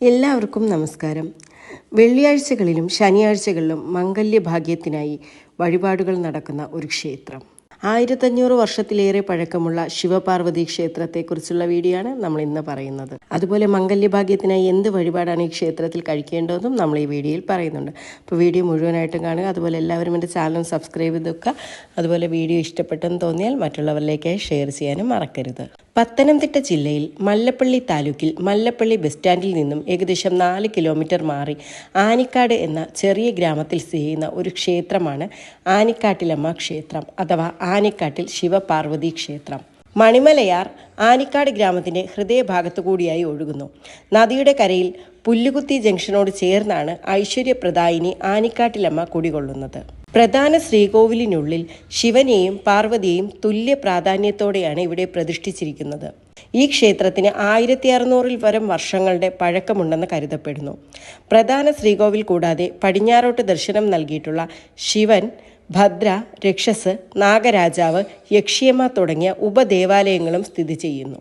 എല്ലാവർക്കും നമസ്കാരം. വെള്ളിയാഴ്ചകളിലും ശനിയാഴ്ചകളിലും മംഗല്യഭാഗ്യത്തിനായി വഴിപാടുകൾ നടക്കുന്ന ഒരു ക്ഷേത്രം. 1500 വർഷത്തിലേറെ പഴക്കമുള്ള ശിവപാർവതി ക്ഷേത്രത്തെക്കുറിച്ചുള്ള വീഡിയോ ആണ് നമ്മൾ ഇന്ന് പറയുന്നത്. അതുപോലെ മംഗല്യഭാഗ്യത്തിനായി എന്ത് വഴിപാടാണ് ഈ ക്ഷേത്രത്തിൽ കഴിക്കേണ്ടതെന്നും നമ്മൾ ഈ വീഡിയോയിൽ പറയുന്നുണ്ട്. അപ്പോൾ വീഡിയോ മുഴുവനായിട്ടും കാണുക. അതുപോലെ എല്ലാവരും എൻ്റെ ചാനൽ സബ്സ്ക്രൈബ് ചെയ്ത് വെക്കുക. അതുപോലെ വീഡിയോ ഇഷ്ടപ്പെട്ടെന്ന് തോന്നിയാൽ മറ്റുള്ളവരിലേക്കായി ഷെയർ ചെയ്യാനും മറക്കരുത്. പത്തനംതിട്ട ജില്ലയിൽ മല്ലപ്പള്ളി താലൂക്കിൽ മല്ലപ്പള്ളി ബസ് സ്റ്റാൻഡിൽ നിന്നും ഏകദേശം 4 കിലോമീറ്റർ മാറി ആനിക്കാട് എന്ന ചെറിയ ഗ്രാമത്തിൽ സ്ഥിതി ചെയ്യുന്ന ഒരു ക്ഷേത്രമാണ് ആനിക്കാട്ടിലമ്മ ക്ഷേത്രം അഥവാ ആനിക്കാട്ടിൽ ശിവപാർവതി ക്ഷേത്രം. മണിമലയാർ ആനിക്കാട് ഗ്രാമത്തിൻ്റെ ഹൃദയഭാഗത്തു കൂടിയായി ഒഴുകുന്നു. നദിയുടെ കരയിൽ പുല്ലുകുത്തി ജംഗ്ഷനോട് ചേർന്നാണ് ഐശ്വര്യപ്രദായിനി ആനിക്കാട്ടിലമ്മ കുടികൊള്ളുന്നത്. പ്രധാന ശ്രീകോവിലിനുള്ളിൽ ശിവനെയും പാർവതിയെയും തുല്യ പ്രാധാന്യത്തോടെയാണ് ഇവിടെ പ്രതിഷ്ഠിച്ചിരിക്കുന്നത്. ഈ ക്ഷേത്രത്തിന് 1600 പരം വർഷങ്ങളുടെ പഴക്കമുണ്ടെന്ന് കരുതപ്പെടുന്നു. പ്രധാന ശ്രീകോവിൽ കൂടാതെ പടിഞ്ഞാറോട്ട് ദർശനം നൽകിയിട്ടുള്ള ശിവൻ, ഭദ്ര, രക്ഷസ്, നാഗരാജാവ്, യക്ഷിയമ്മ തുടങ്ങിയ ഉപദേവാലയങ്ങളും സ്ഥിതി ചെയ്യുന്നു.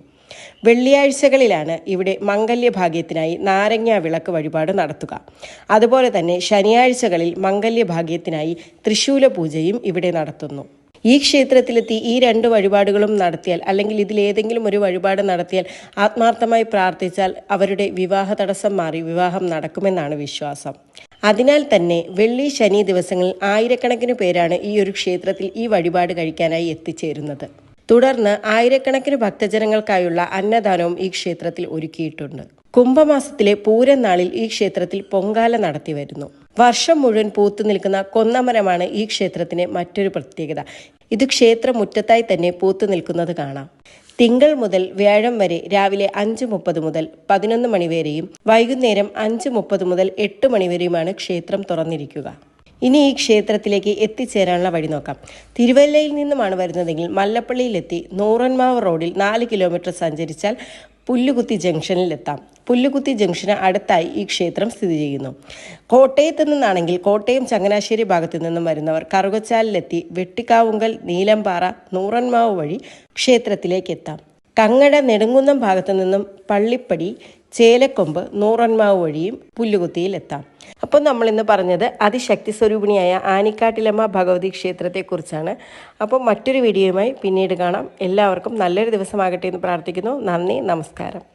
വെള്ളിയാഴ്ചകളിലാണ് ഇവിടെ മംഗല്യഭാഗ്യത്തിനായി നാരങ്ങ വിളക്ക് വഴിപാട് നടത്തുക. അതുപോലെ തന്നെ ശനിയാഴ്ചകളിൽ മംഗല്യഭാഗ്യത്തിനായി തൃശൂല പൂജയും ഇവിടെ നടത്തുന്നു. ഈ ക്ഷേത്രത്തിലെത്തി ഈ 2 വഴിപാടുകളും നടത്തിയാൽ അല്ലെങ്കിൽ ഇതിലേതെങ്കിലും ഒരു വഴിപാട് നടത്തിയാൽ ആത്മാർത്ഥമായി പ്രാർത്ഥിച്ചാൽ അവരുടെ വിവാഹ തടസ്സം മാറി വിവാഹം നടക്കുമെന്നാണ് വിശ്വാസം. അതിനാൽ തന്നെ വെള്ളി ശനി ദിവസങ്ങളിൽ ആയിരക്കണക്കിന് പേരാണ് ഈ ഒരു ക്ഷേത്രത്തിൽ ഈ വഴിപാട് കഴിക്കാനായി എത്തിച്ചേരുന്നത്. തുടർന്ന് ആയിരക്കണക്കിന് ഭക്തജനങ്ങൾക്കായുള്ള അന്നദാനവും ഈ ക്ഷേത്രത്തിൽ ഒരുക്കിയിട്ടുണ്ട്. കുംഭമാസത്തിലെ പൂരം നാളിൽ ഈ ക്ഷേത്രത്തിൽ പൊങ്കാല നടത്തി വരുന്നു. വർഷം മുഴുവൻ പൂത്തു നിൽക്കുന്ന കൊന്നമരമാണ് ഈ ക്ഷേത്രത്തിന് മറ്റൊരു പ്രത്യേകത. ഇത് ക്ഷേത്രമുറ്റത്തായി തന്നെ പൂത്തു നിൽക്കുന്നത് കാണാം. തിങ്കൾ മുതൽ വ്യാഴം വരെ രാവിലെ 5:30 മുതൽ 11 മണി വരെയും വൈകുന്നേരം 5:30 മുതൽ 8 മണി വരെയുമാണ് ക്ഷേത്രം തുറന്നിരിക്കുക. ഇനി ഈ ക്ഷേത്രത്തിലേക്ക് എത്തിച്ചേരാനുള്ള വഴി നോക്കാം. തിരുവല്ലയിൽ നിന്നുമാണ് വരുന്നതെങ്കിൽ മല്ലപ്പള്ളിയിലെത്തി നൂറന്മാവ് റോഡിൽ 4 കിലോമീറ്റർ സഞ്ചരിച്ചാൽ പുല്ലുകുത്തി ജംഗ്ഷനിലെത്താം. പുല്ലുകുത്തി ജംഗ്ഷന് അടുത്തായി ഈ ക്ഷേത്രം സ്ഥിതി ചെയ്യുന്നു. കോട്ടയത്ത് നിന്നാണെങ്കിൽ കോട്ടയം ചങ്ങനാശ്ശേരി ഭാഗത്തു നിന്നും വരുന്നവർ കറുകച്ചാലിലെത്തി വെട്ടിക്കാവുങ്കൽ, നീലംപാറ, നൂറന്മാവ് വഴി ക്ഷേത്രത്തിലേക്ക് എത്താം. കങ്ങട, നെടുങ്കുന്നം ഭാഗത്തു നിന്നും പള്ളിപ്പടി, ചേലക്കൊമ്പ്, നൂറന്മാവ് വഴിയും പുല്ലുകുത്തിയിലെത്താം. അപ്പോൾ നമ്മളിന്ന് പറഞ്ഞത് അതിശക്തി സ്വരൂപിണിയായ ആനിക്കാട്ടിലമ്മ ഭഗവതി ക്ഷേത്രത്തെക്കുറിച്ചാണ്. അപ്പോൾ മറ്റൊരു വീഡിയോയുമായി പിന്നീട് കാണാം. എല്ലാവർക്കും നല്ലൊരു ദിവസമാകട്ടെ എന്ന് പ്രാർത്ഥിക്കുന്നു. നന്ദി, നമസ്കാരം.